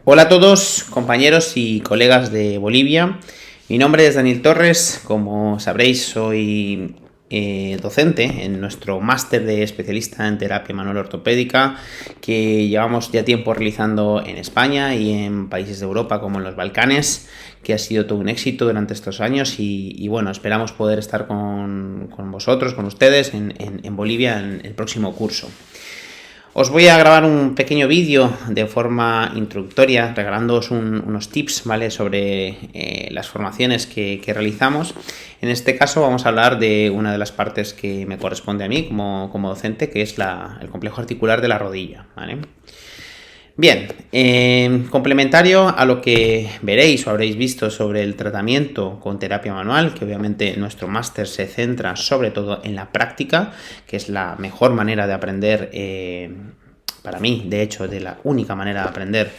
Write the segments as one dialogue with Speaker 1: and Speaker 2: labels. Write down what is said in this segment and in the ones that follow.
Speaker 1: Hola a todos, compañeros y colegas de Bolivia. Mi nombre es Daniel Torres. Como sabréis, soy docente en nuestro máster de especialista en terapia manual ortopédica que llevamos ya tiempo realizando en España y en países de Europa como en los Balcanes, que ha sido todo un éxito durante estos años y bueno, esperamos poder estar con vosotros, con ustedes en Bolivia en el próximo curso. Os voy a grabar un pequeño vídeo de forma introductoria, regalándoos unos tips, ¿vale?, sobre las formaciones que realizamos. En este caso vamos a hablar de una de las partes que me corresponde a mí como docente, que es el complejo articular de la rodilla, ¿vale? Bien, complementario a lo que veréis o habréis visto sobre el tratamiento con terapia manual, que obviamente nuestro máster se centra sobre todo en la práctica, que es la mejor manera de aprender, para mí, de hecho, de la única manera de aprender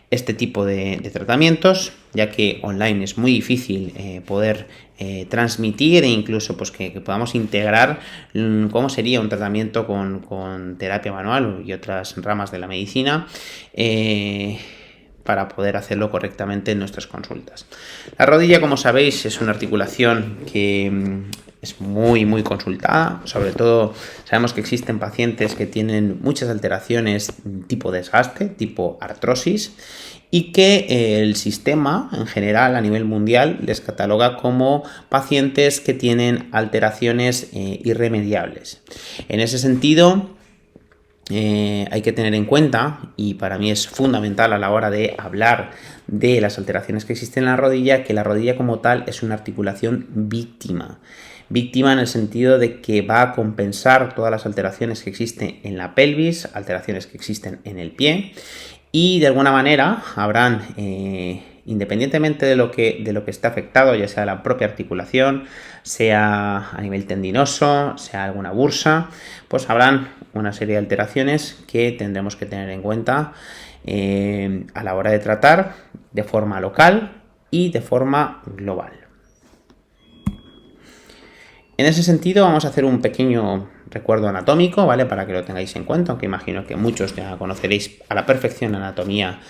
Speaker 1: este tipo de tratamientos, ya que online es muy difícil poder transmitir e incluso pues que podamos integrar cómo sería un tratamiento con terapia manual y otras ramas de la medicina para poder hacerlo correctamente en nuestras consultas. La rodilla, como sabéis, es una articulación que es muy consultada. Sobre todo sabemos que existen pacientes que tienen muchas alteraciones tipo desgaste, tipo artrosis, y que el sistema en general a nivel mundial les cataloga como pacientes que tienen alteraciones irremediables. En ese sentido, hay que tener en cuenta, y para mí es fundamental a la hora de hablar de las alteraciones que existen en la rodilla, que la rodilla como tal es una articulación víctima. Víctima en el sentido de que va a compensar todas las alteraciones que existen en la pelvis, alteraciones que existen en el pie, y de alguna manera habrán, independientemente de lo que esté afectado, ya sea la propia articulación, sea a nivel tendinoso, sea alguna bursa, pues habrán una serie de alteraciones que tendremos que tener en cuenta a la hora de tratar de forma local y de forma global. En ese sentido vamos a hacer un pequeño recuerdo anatómico, ¿vale?, para que lo tengáis en cuenta, aunque imagino que muchos ya conoceréis a la perfección la anatomía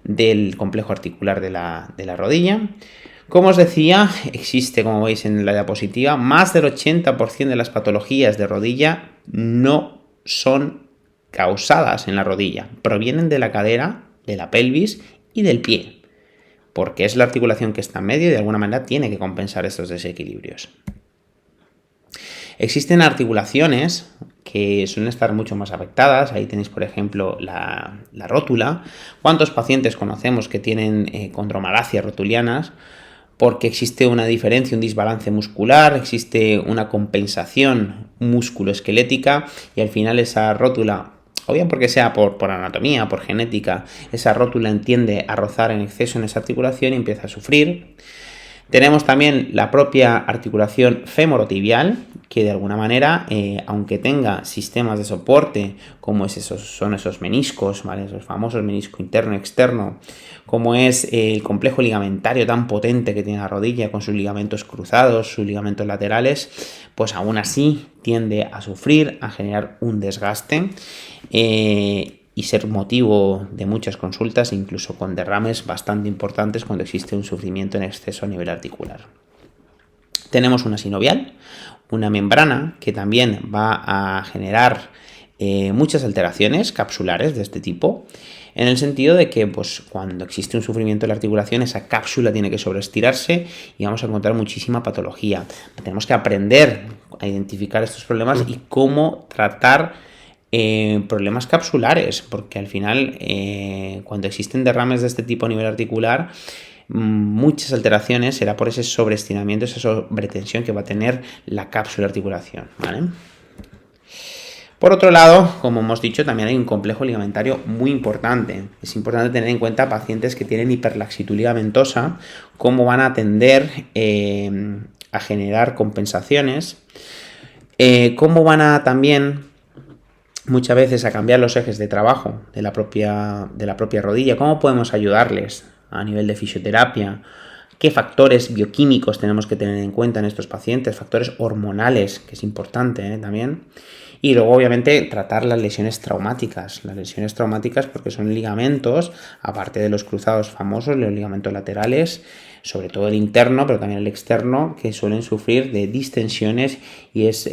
Speaker 1: del complejo articular de la rodilla. Como os decía, existe, como veis en la diapositiva, más del 80% de las patologías de rodilla no son causadas en la rodilla, provienen de la cadera, de la pelvis y del pie, porque es la articulación que está en medio y de alguna manera tiene que compensar estos desequilibrios. Existen articulaciones que suelen estar mucho más afectadas. Ahí tenéis, por ejemplo, la rótula. ¿Cuántos pacientes conocemos que tienen condromalacias rotulianas? Porque existe una diferencia, un desbalance muscular, existe una compensación musculoesquelética y al final esa rótula, o bien porque sea por anatomía, por genética, esa rótula tiende a rozar en exceso en esa articulación y empieza a sufrir. Tenemos también la propia articulación femorotibial, que de alguna manera, aunque tenga sistemas de soporte, como son esos meniscos, ¿vale?, esos famosos menisco interno y externo, como es el complejo ligamentario tan potente que tiene la rodilla con sus ligamentos cruzados, sus ligamentos laterales, pues aún así tiende a sufrir, a generar un desgaste y ser motivo de muchas consultas, incluso con derrames bastante importantes cuando existe un sufrimiento en exceso a nivel articular. Tenemos una sinovial, una membrana que también va a generar muchas alteraciones capsulares de este tipo, en el sentido de que pues, cuando existe un sufrimiento de la articulación, esa cápsula tiene que sobreestirarse y vamos a encontrar muchísima patología. Tenemos que aprender a identificar estos problemas y cómo tratar problemas capsulares, porque al final cuando existen derrames de este tipo a nivel articular, muchas alteraciones será por ese sobreestiramiento, esa sobretensión que va a tener la cápsula de articulación, ¿vale? Por otro lado, como hemos dicho, también hay un complejo ligamentario muy importante. Es importante tener en cuenta pacientes que tienen hiperlaxitud ligamentosa, cómo van a tender a generar compensaciones, cómo van a también muchas veces a cambiar los ejes de trabajo de la propia rodilla, cómo podemos ayudarles a nivel de fisioterapia, qué factores bioquímicos tenemos que tener en cuenta en estos pacientes, factores hormonales, que es importante también, Y luego, obviamente, tratar las lesiones traumáticas. Las lesiones traumáticas porque son ligamentos, aparte de los cruzados famosos, los ligamentos laterales, sobre todo el interno, pero también el externo, que suelen sufrir de distensiones y es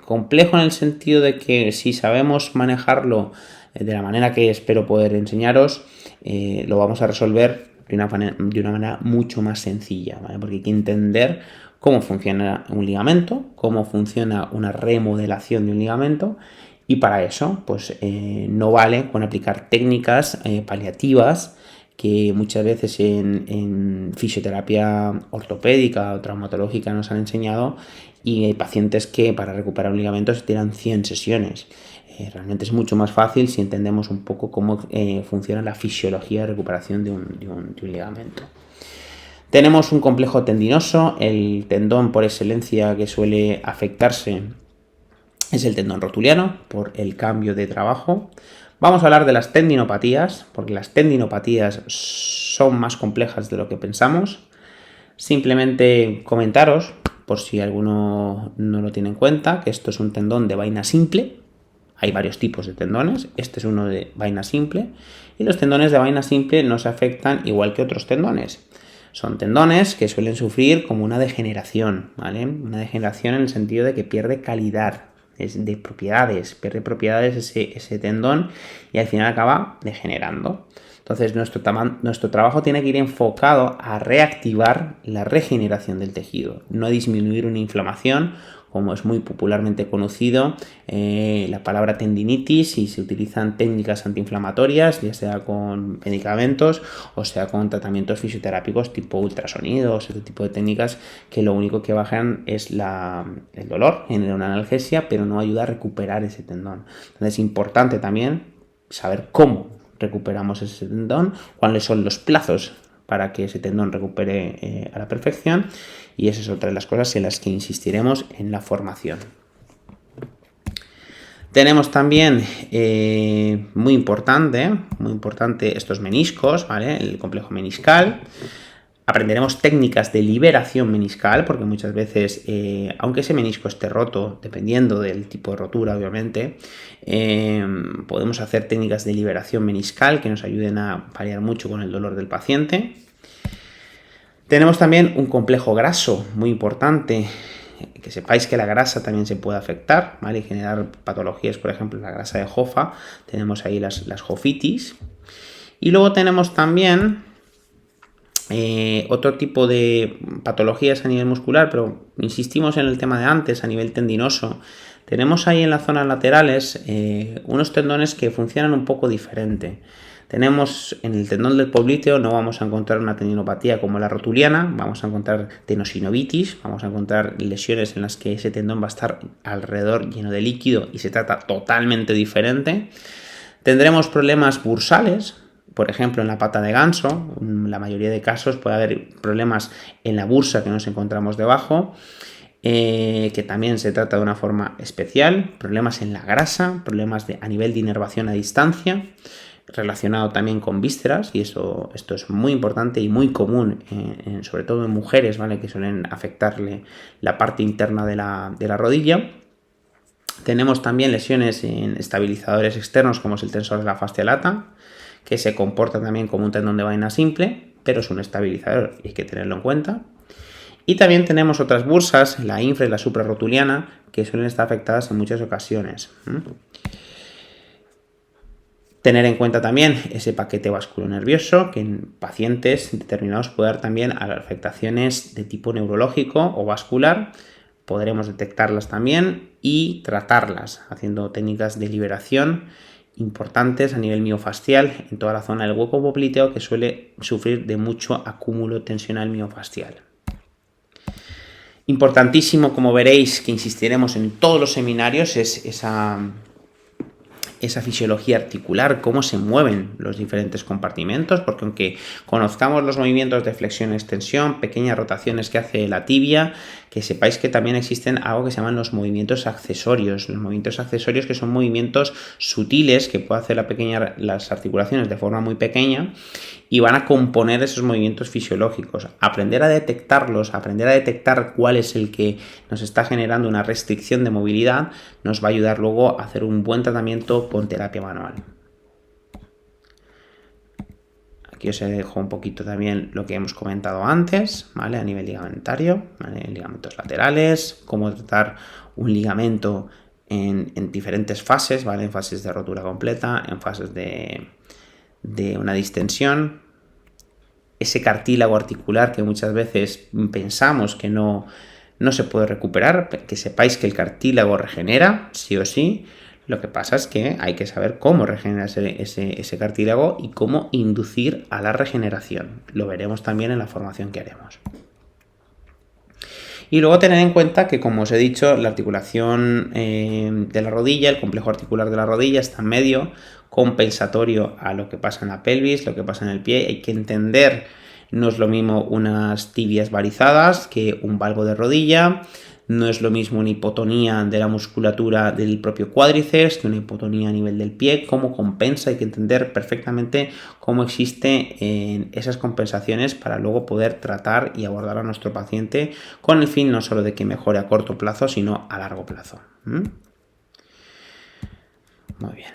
Speaker 1: complejo en el sentido de que si sabemos manejarlo de la manera que espero poder enseñaros, lo vamos a resolver de una manera mucho más sencilla, ¿vale? Porque hay que entender cómo funciona un ligamento, cómo funciona una remodelación de un ligamento, y para eso pues no vale con aplicar técnicas paliativas que muchas veces en fisioterapia ortopédica o traumatológica nos han enseñado, y hay pacientes que para recuperar un ligamento se tiran 100 sesiones. Realmente es mucho más fácil si entendemos un poco cómo funciona la fisiología de recuperación de un ligamento. Tenemos un complejo tendinoso. El tendón por excelencia que suele afectarse es el tendón rotuliano por el cambio de trabajo. Vamos a hablar de las tendinopatías, porque las tendinopatías son más complejas de lo que pensamos. Simplemente comentaros, por si alguno no lo tiene en cuenta, que esto es un tendón de vaina simple. Hay varios tipos de tendones, este es uno de vaina simple, y los tendones de vaina simple no se afectan igual que otros tendones. Son tendones que suelen sufrir como una degeneración, ¿vale? Una degeneración en el sentido de que pierde calidad de propiedades, pierde propiedades ese tendón y al final acaba degenerando. Entonces nuestro trabajo tiene que ir enfocado a reactivar la regeneración del tejido, no a disminuir una inflamación, como es muy popularmente conocido la palabra tendinitis, y se utilizan técnicas antiinflamatorias, ya sea con medicamentos o sea con tratamientos fisioterápicos tipo ultrasonidos, este tipo de técnicas que lo único que bajan es el dolor, genera una analgesia, pero no ayuda a recuperar ese tendón. Entonces es importante también saber cómo recuperamos ese tendón, cuáles son los plazos para que ese tendón recupere a la perfección, y esa es otra de las cosas en las que insistiremos en la formación. Tenemos también muy importante estos meniscos, ¿vale? El complejo meniscal. Aprenderemos técnicas de liberación meniscal, porque muchas veces, aunque ese menisco esté roto, dependiendo del tipo de rotura, obviamente, podemos hacer técnicas de liberación meniscal que nos ayuden a paliar mucho con el dolor del paciente. Tenemos también un complejo graso muy importante, que sepáis que la grasa también se puede afectar, ¿vale? Y generar patologías, por ejemplo, la grasa de Hoffa, tenemos ahí las jofitis. Y luego tenemos también otro tipo de patologías a nivel muscular, pero insistimos en el tema de antes, a nivel tendinoso. Tenemos ahí en las zonas laterales unos tendones que funcionan un poco diferente. Tenemos en el tendón del popliteo, no vamos a encontrar una tendinopatía como la rotuliana, vamos a encontrar tenosinovitis, vamos a encontrar lesiones en las que ese tendón va a estar alrededor lleno de líquido y se trata totalmente diferente. Tendremos problemas bursales, por ejemplo en la pata de ganso, en la mayoría de casos puede haber problemas en la bursa que nos encontramos debajo, que también se trata de una forma especial, problemas en la grasa, problemas a nivel de inervación a distancia, relacionado también con vísceras, y esto es muy importante y muy común, sobre todo en mujeres, ¿vale? Que suelen afectarle la parte interna de la rodilla. Tenemos también lesiones en estabilizadores externos, como es el tensor de la fascia lata, que se comporta también como un tendón de vaina simple, pero es un estabilizador y hay que tenerlo en cuenta. Y también tenemos otras bursas, la infra y la suprarrotuliana, que suelen estar afectadas en muchas ocasiones. Tener en cuenta también ese paquete vasculonervioso, que en pacientes determinados puede dar también a afectaciones de tipo neurológico o vascular. Podremos detectarlas también y tratarlas haciendo técnicas de liberación importantes a nivel miofascial en toda la zona del hueco popliteo, que suele sufrir de mucho acúmulo tensional miofascial. Importantísimo, como veréis, que insistiremos en todos los seminarios, es esa fisiología articular, cómo se mueven los diferentes compartimentos, porque aunque conozcamos los movimientos de flexión-extensión, pequeñas rotaciones que hace la tibia, que sepáis que también existen algo que se llaman los movimientos accesorios. Los movimientos accesorios, que son movimientos sutiles que puede hacer las articulaciones de forma muy pequeña y van a componer esos movimientos fisiológicos. Aprender a detectarlos, aprender a detectar cuál es el que nos está generando una restricción de movilidad, nos va a ayudar luego a hacer un buen tratamiento con terapia manual. Aquí os dejo un poquito también lo que hemos comentado antes, ¿vale? A nivel ligamentario, ¿vale? Ligamentos laterales, cómo tratar un ligamento en diferentes fases, ¿vale? En fases de rotura completa, en fases de una distensión. Ese cartílago articular que muchas veces pensamos que no se puede recuperar, que sepáis que el cartílago regenera, sí o sí. Lo que pasa es que hay que saber cómo regenera ese cartílago y cómo inducir a la regeneración. Lo veremos también en la formación que haremos. Y luego tener en cuenta que, como os he dicho, la articulación de la rodilla, el complejo articular de la rodilla está en medio, compensatorio a lo que pasa en la pelvis, lo que pasa en el pie. Hay que entender, no es lo mismo unas tibias varizadas que un valgo de rodilla. No es lo mismo una hipotonía de la musculatura del propio cuádriceps que una hipotonía a nivel del pie. Cómo compensa, hay que entender perfectamente cómo existen esas compensaciones para luego poder tratar y abordar a nuestro paciente con el fin no solo de que mejore a corto plazo, sino a largo plazo. Muy bien.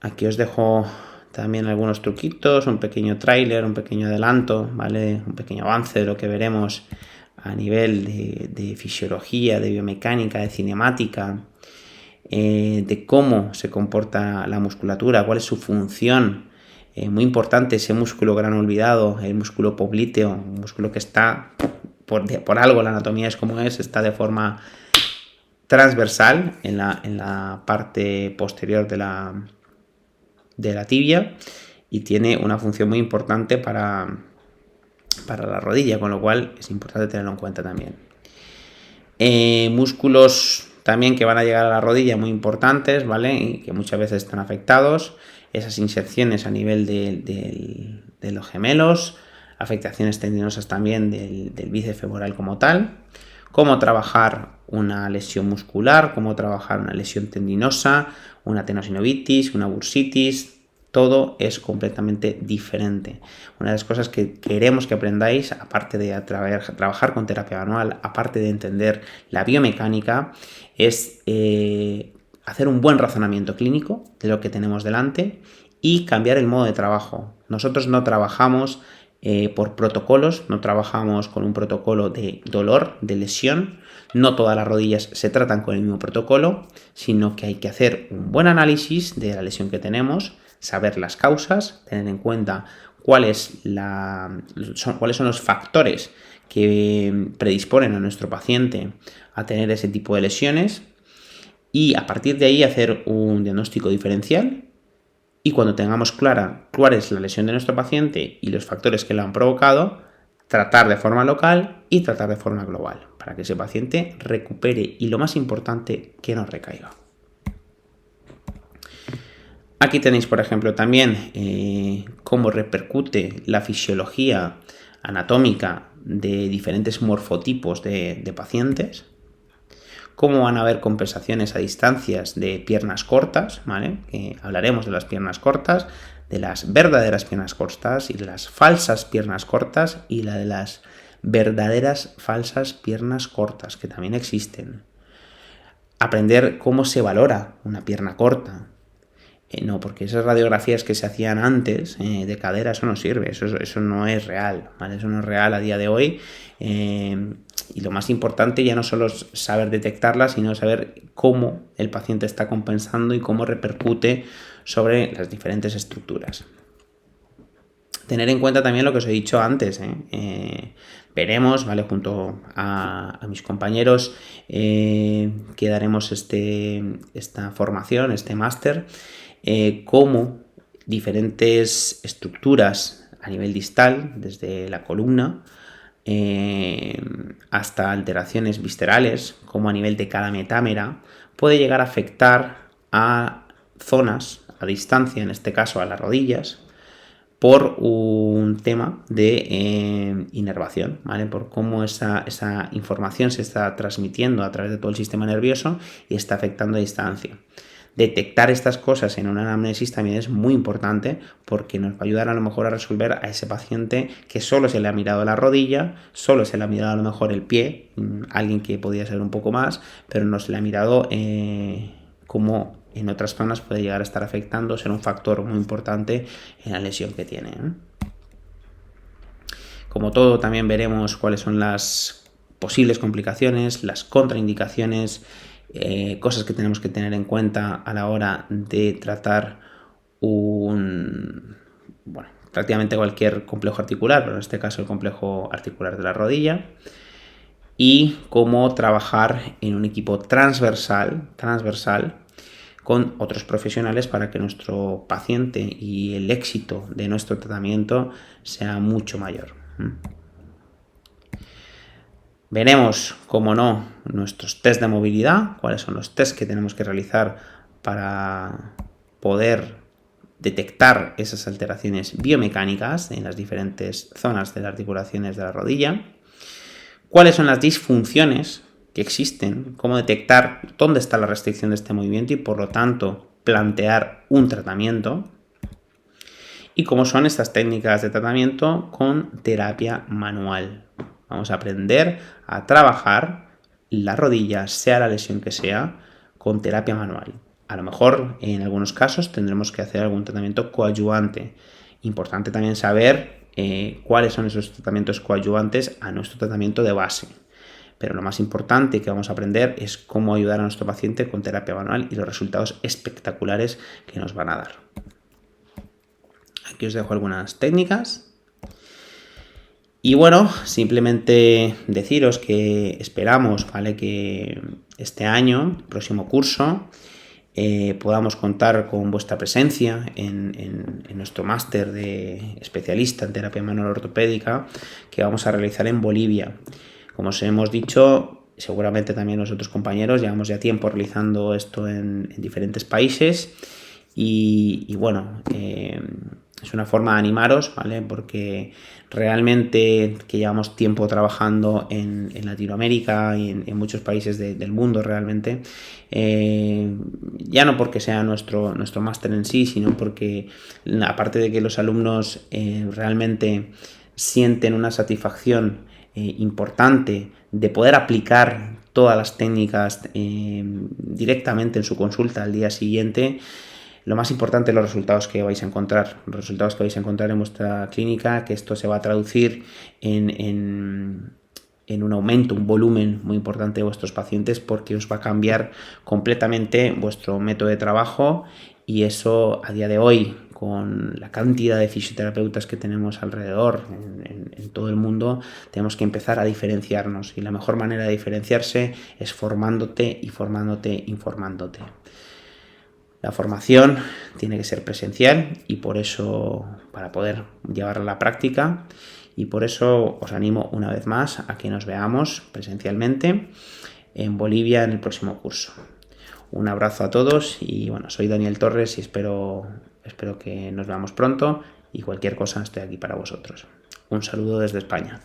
Speaker 1: Aquí os dejo también algunos truquitos, un pequeño tráiler, un pequeño adelanto, ¿vale? Un pequeño avance de lo que veremos a nivel de fisiología, de biomecánica, de cinemática, de cómo se comporta la musculatura, cuál es su función. Muy importante ese músculo gran olvidado, el músculo popliteo, un músculo que está, por algo la anatomía es como es, está de forma transversal en la parte posterior de la tibia y tiene una función muy importante para la rodilla, con lo cual es importante tenerlo en cuenta también. Músculos también que van a llegar a la rodilla muy importantes, ¿vale? Y que muchas veces están afectados, esas inserciones a nivel de los gemelos, afectaciones tendinosas también del bíceps femoral como tal, cómo trabajar una lesión muscular, cómo trabajar una lesión tendinosa, una tenosinovitis, una bursitis. Todo es completamente diferente. Una de las cosas que queremos que aprendáis, aparte de trabajar con terapia manual, aparte de entender la biomecánica, es hacer un buen razonamiento clínico de lo que tenemos delante y cambiar el modo de trabajo. Nosotros no trabajamos por protocolos, no trabajamos con un protocolo de dolor, de lesión. No todas las rodillas se tratan con el mismo protocolo, sino que hay que hacer un buen análisis de la lesión que tenemos, saber las causas, tener en cuenta cuáles son los factores que predisponen a nuestro paciente a tener ese tipo de lesiones y a partir de ahí hacer un diagnóstico diferencial y cuando tengamos clara cuál es la lesión de nuestro paciente y los factores que la han provocado, tratar de forma local y tratar de forma global para que ese paciente recupere y lo más importante, que no recaiga. Aquí tenéis, por ejemplo, también cómo repercute la fisiología anatómica de diferentes morfotipos de pacientes, cómo van a haber compensaciones a distancias de piernas cortas, ¿vale? Hablaremos de las piernas cortas, de las verdaderas piernas cortas y de las falsas piernas cortas y la de las verdaderas falsas piernas cortas, que también existen. Aprender cómo se valora una pierna corta. No, porque esas radiografías que se hacían antes de cadera, eso no sirve, eso no es real, ¿vale? Eso no es real a día de hoy. Y lo más importante ya no solo es saber detectarla, sino saber cómo el paciente está compensando y cómo repercute sobre las diferentes estructuras. Tener en cuenta también lo que os he dicho antes. Veremos, ¿vale? Junto a mis compañeros que daremos esta formación, este máster, cómo diferentes estructuras a nivel distal, desde la columna hasta alteraciones viscerales, como a nivel de cada metámera, puede llegar a afectar a zonas a distancia, en este caso a las rodillas, por un tema de inervación, ¿vale? Por cómo esa información se está transmitiendo a través de todo el sistema nervioso y está afectando a distancia. Detectar estas cosas en una anamnesis también es muy importante porque nos va a ayudar a lo mejor a resolver a ese paciente que solo se le ha mirado la rodilla, solo se le ha mirado a lo mejor el pie, alguien que podía ser un poco más, pero no se le ha mirado cómo en otras zonas puede llegar a estar afectando, ser un factor muy importante en la lesión que tiene. Como todo, también veremos cuáles son las posibles complicaciones, las contraindicaciones, cosas que tenemos que tener en cuenta a la hora de tratar prácticamente cualquier complejo articular, pero en este caso el complejo articular de la rodilla, y cómo trabajar en un equipo transversal con otros profesionales para que nuestro paciente y el éxito de nuestro tratamiento sea mucho mayor. Veremos, como no, nuestros test de movilidad, cuáles son los test que tenemos que realizar para poder detectar esas alteraciones biomecánicas en las diferentes zonas de las articulaciones de la rodilla, cuáles son las disfunciones que existen, cómo detectar dónde está la restricción de este movimiento y por lo tanto plantear un tratamiento, y cómo son estas técnicas de tratamiento con terapia manual. Vamos a aprender a trabajar la rodilla, sea la lesión que sea, con terapia manual. A lo mejor en algunos casos tendremos que hacer algún tratamiento coadyuvante. Importante también saber cuáles son esos tratamientos coadyuvantes a nuestro tratamiento de base. Pero lo más importante que vamos a aprender es cómo ayudar a nuestro paciente con terapia manual y los resultados espectaculares que nos van a dar. Aquí os dejo algunas técnicas. Y bueno, simplemente deciros que esperamos, ¿vale?, que este año, el próximo curso, podamos contar con vuestra presencia en nuestro máster de especialista en terapia manual ortopédica que vamos a realizar en Bolivia. Como os hemos dicho, seguramente también los otros compañeros llevamos ya tiempo realizando esto en diferentes países y bueno, es una forma de animaros, ¿vale? Porque realmente que llevamos tiempo trabajando en Latinoamérica y en muchos países del mundo realmente, ya no porque sea nuestro máster en sí, sino porque aparte de que los alumnos realmente sienten una satisfacción importante de poder aplicar todas las técnicas directamente en su consulta al día siguiente, lo más importante es los resultados que vais a encontrar. Los resultados que vais a encontrar en vuestra clínica, que esto se va a traducir en un aumento, un volumen muy importante de vuestros pacientes, porque os va a cambiar completamente vuestro método de trabajo, y eso a día de hoy, con la cantidad de fisioterapeutas que tenemos alrededor en todo el mundo, tenemos que empezar a diferenciarnos, y la mejor manera de diferenciarse es formándote y informándote. La formación tiene que ser presencial y por eso, para poder llevarla a la práctica, y por eso os animo una vez más a que nos veamos presencialmente en Bolivia en el próximo curso. Un abrazo a todos y bueno, soy Daniel Torres y espero que nos veamos pronto, y cualquier cosa estoy aquí para vosotros. Un saludo desde España.